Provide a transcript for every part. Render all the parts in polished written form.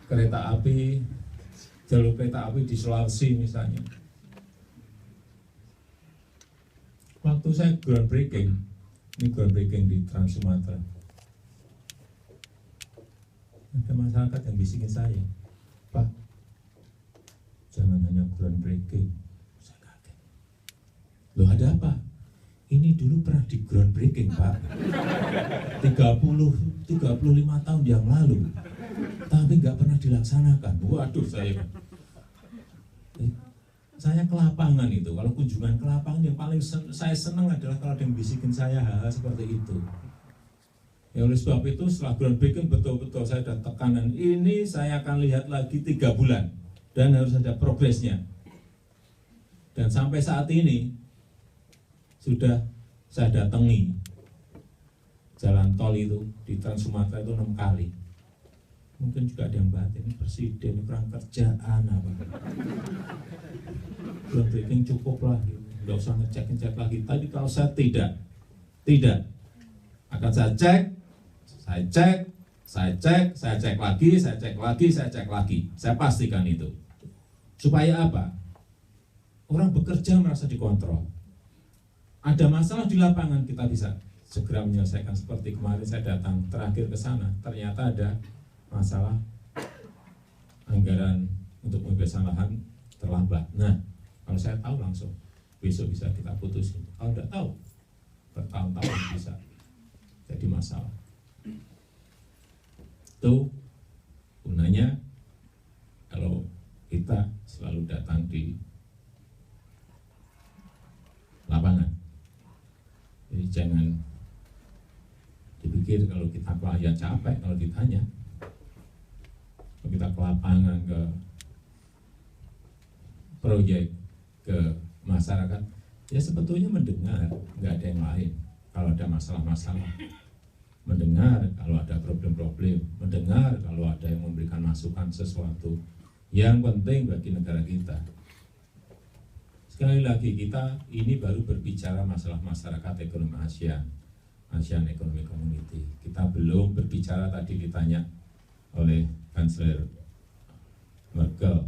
kereta api, jalur kereta api di Sulawesi misalnya. Waktu saya groundbreaking, ini groundbreaking di Trans Sumatera, ada masyarakat yang bisikin saya, Pak, jangan hanya groundbreaking. Saya kaget. Loh, ada apa? Ini dulu pernah di groundbreaking, Pak. 35 tahun yang lalu. Tapi nggak pernah dilaksanakan. Waduh, saya ke lapangan itu. Kalau kunjungan ke lapangan yang paling saya senang adalah kalau ada yang bisikin saya hal-hal seperti itu. Ya, oleh sebab itu setelah groundbreaking betul-betul saya ada tekanan ini, saya akan lihat lagi 3 bulan dan harus ada progresnya. Dan sampai saat ini sudah saya datangi jalan tol itu di Trans Sumatera itu 6 kali. Mungkin juga ada yang batin, ini presiden, ini kurang kerjaan apa. Groundbreaking cukup lah, nggak usah ngecek lagi. Tadi kalau saya tidak, akan saya cek lagi, saya pastikan itu. Supaya apa? Orang bekerja merasa dikontrol. Ada masalah di lapangan, kita bisa segera menyelesaikan. Seperti kemarin saya datang terakhir ke sana, ternyata ada masalah anggaran untuk pembebasan lahan terlambat. Nah, kalau saya tahu langsung besok bisa kita putuskan. Kalau tidak tahu, bertahun-tahun bisa jadi masalah. Itu gunanya kalau kita selalu datang di lapangan. Jadi jangan dipikir kalau kita ya capek kalau ditanya. Kalau kita ke lapangan, ke proyek, ke masyarakat, ya sebetulnya mendengar, nggak ada yang lain. Kalau ada masalah-masalah, mendengar kalau ada problem-problem, mendengar kalau ada yang memberikan masukan sesuatu yang penting bagi negara kita. Sekali lagi, kita ini baru berbicara masalah masyarakat ekonomi ASEAN Economic Community. Kita belum berbicara, tadi ditanya oleh Kansler Merkel,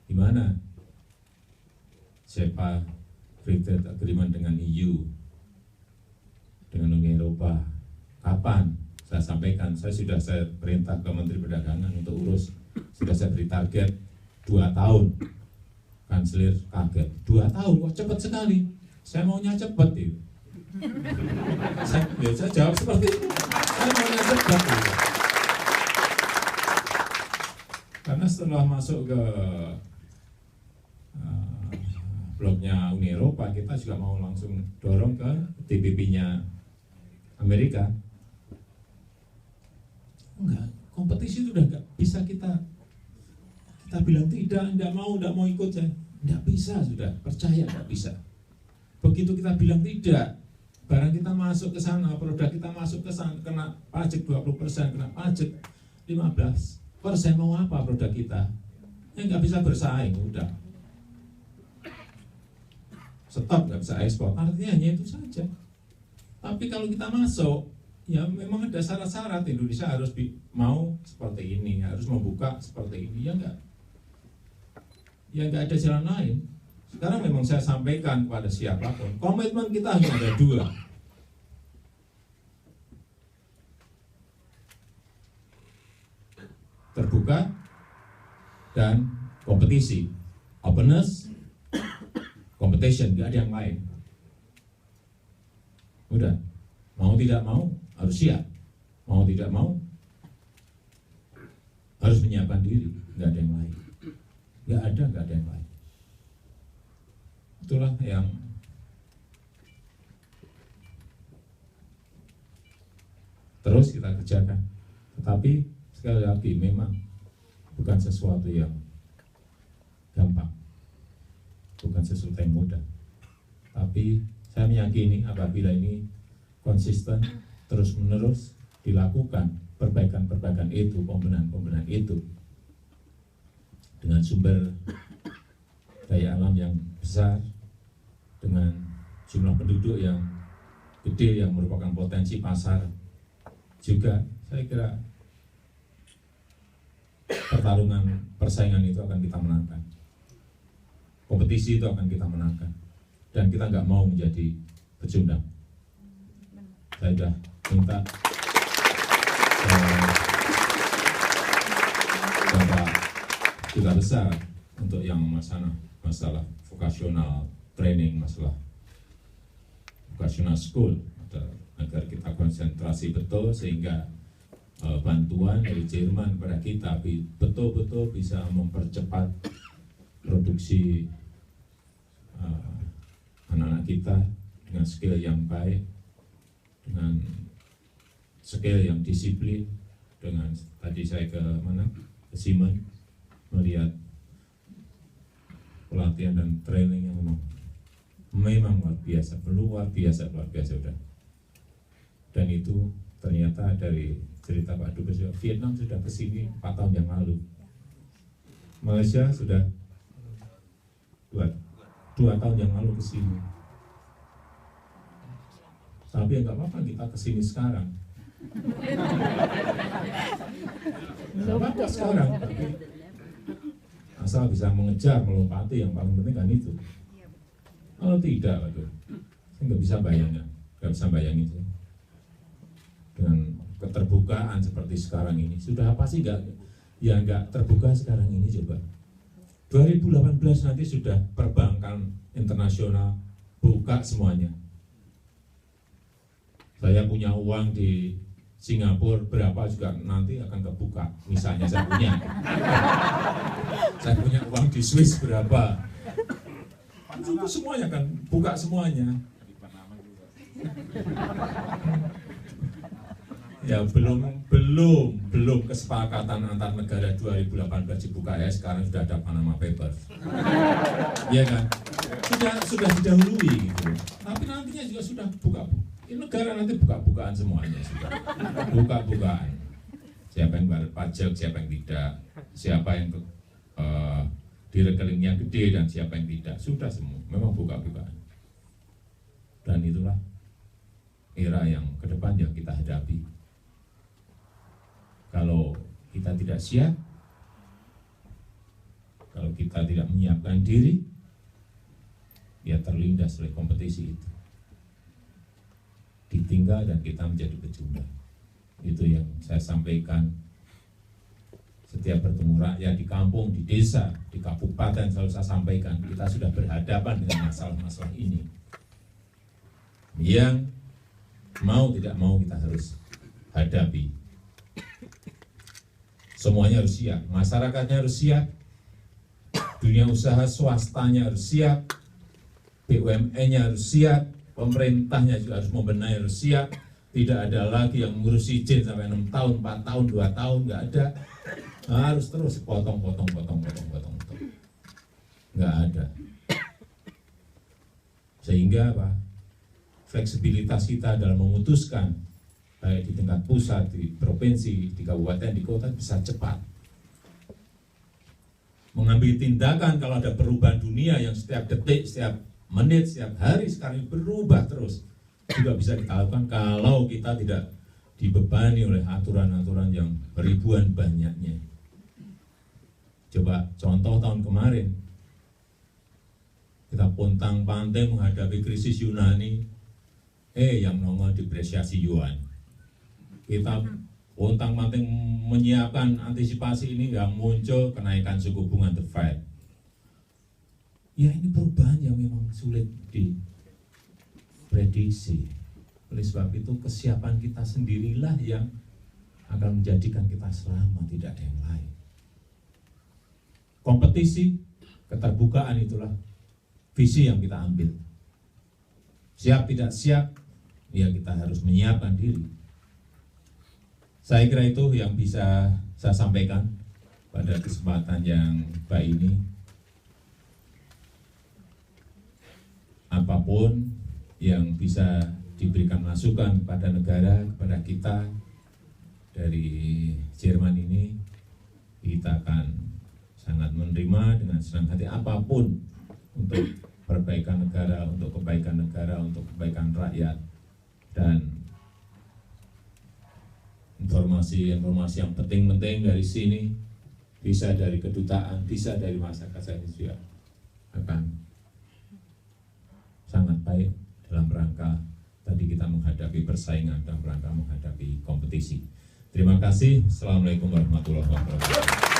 gimana SEPA Free Trade Agreement dengan EU, dengan Uni Eropa, kapan? Saya sampaikan, saya perintah ke Menteri Perdagangan untuk urus, sudah saya beri target 2 tahun. Kansler kaget, 2 tahun, kok cepat sekali. Saya maunya cepat itu. Saya jawab seperti itu, saya maunya cepat itu. Karena setelah masuk ke bloknya Uni Eropa, kita juga mau langsung dorong ke TPP-nya Amerika. Enggak, kompetisi itu udah enggak bisa kita bilang tidak mau ikut ya. Enggak bisa, sudah percaya enggak bisa. Begitu kita bilang tidak, barang kita masuk ke sana, produk kita masuk ke sana, kena pajak 20%, kena pajak 15%, mau apa produk kita? Ya enggak bisa bersaing, udah. Stop, enggak bisa ekspor, artinya hanya itu saja. Tapi kalau kita masuk, ya memang ada syarat-syarat. Indonesia harus mau seperti ini, harus membuka seperti ini, ya enggak? Ya enggak ada jalan lain. Sekarang memang saya sampaikan kepada siapapun, komitmen kita hanya ada 2. Terbuka dan kompetisi. Openness, competition, enggak ada yang lain. Udah, mau tidak mau harus siap, mau tidak mau harus menyiapkan diri, enggak ada yang lain. Enggak ada yang lain. Itulah yang terus kita kerjakan. Tetapi sekali lagi memang bukan sesuatu yang gampang, bukan sesuatu yang mudah. Tapi saya meyakini apabila ini konsisten terus-menerus dilakukan perbaikan-perbaikan itu, pembenahan-pembenahan itu dengan sumber daya alam yang besar, dengan jumlah penduduk yang gede yang merupakan potensi pasar juga, saya kira persaingan itu akan kita menangkan. Kompetisi itu akan kita menangkan. Dan kita nggak mau menjadi pecundang. Saya sudah minta Bapak Duta Besar untuk yang masalah vocational training, masalah vocational school, agar kita konsentrasi betul sehingga bantuan dari Jerman kepada kita betul-betul bisa mempercepat produksi anak-anak kita dengan skill yang baik, dengan skill yang disiplin, dengan tadi saya ke Siemens melihat pelatihan dan training yang memang luar biasa udah. Dan itu ternyata dari cerita Pak Dubes, Vietnam sudah kesini 4 tahun yang lalu, Malaysia sudah 2 tahun yang lalu kesini. Tapi nggak apa-apa kita kesini sekarang. Nggak apa-apa sekarang, tapi asal bisa mengejar, melompati, yang paling penting kan itu. Kalau tidak, waduh, saya nggak bisa bayangin sih. Dengan keterbukaan seperti sekarang ini, sudah apa sih nggak terbuka sekarang ini coba. 2018 nanti sudah perbankan internasional buka semuanya. Saya punya uang di Singapura berapa juga nanti akan kebuka. Misalnya saya punya uang di Swiss berapa, itu semuanya kan buka semuanya. Ya belum kesepakatan antar negara 2018 dibuka ya, sekarang sudah ada Panama Papers. Iya kan? Sudah didahului gitu. Tapi nantinya juga sudah buka. Ini negara nanti buka-bukaan semuanya sudah. Buka-bukaan. Siapa yang bayar pajak, siapa yang tidak, siapa yang di rekeningnya gede dan siapa yang tidak, sudah semua. Memang buka-bukaan. Dan itulah era yang ke depan yang kita hadapi. Kalau kita tidak siap, kalau kita tidak menyiapkan diri, ya terlindas oleh kompetisi itu. Ditinggal dan kita menjadi pecundang. Itu yang saya sampaikan setiap bertemu rakyat di kampung, di desa, di kabupaten, selalu saya sampaikan, kita sudah berhadapan dengan masalah-masalah ini. Yang mau tidak mau kita harus hadapi. Semuanya harus siap, masyarakatnya harus siap, dunia usaha swastanya harus siap, BUMN-nya harus siap, pemerintahnya juga harus membenahi, harus siap. Tidak ada lagi yang ngurus izin sampai 6 tahun, 4 tahun, 2 tahun, nggak ada. Harus terus potong. Nggak ada. Sehingga apa? Fleksibilitas kita dalam memutuskan, baik di tingkat pusat, di provinsi, di kabupaten, di kota, bisa cepat mengambil tindakan kalau ada perubahan dunia yang setiap detik, setiap menit, setiap hari sekarang berubah terus. Juga bisa kita lakukan kalau kita tidak dibebani oleh aturan-aturan yang ribuan banyaknya. Coba contoh tahun kemarin, kita pontang-panting menghadapi krisis Yunani, yang nongol depresiasi yuan. Kita pontang-panting menyiapkan antisipasi ini, yang muncul kenaikan suku bunga The Fed. Ya ini perubahan yang memang sulit diprediksi. Oleh sebab itu kesiapan kita sendirilah yang akan menjadikan kita selamat, tidak ada yang lain. Kompetisi, keterbukaan itulah visi yang kita ambil. Siap tidak siap, ya kita harus menyiapkan diri. Saya kira itu yang bisa saya sampaikan pada kesempatan yang baik ini. Apapun yang bisa diberikan masukan pada negara, kepada kita dari Jerman ini, kita akan sangat menerima dengan senang hati apapun untuk perbaikan negara, untuk kebaikan negara, untuk kebaikan rakyat. Dan informasi yang penting dari sini bisa dari kedutaan, bisa dari masyarakat, saya juga akan sangat baik dalam rangka tadi kita menghadapi persaingan, dalam rangka menghadapi kompetisi. Terima kasih. Assalamualaikum warahmatullahi wabarakatuh.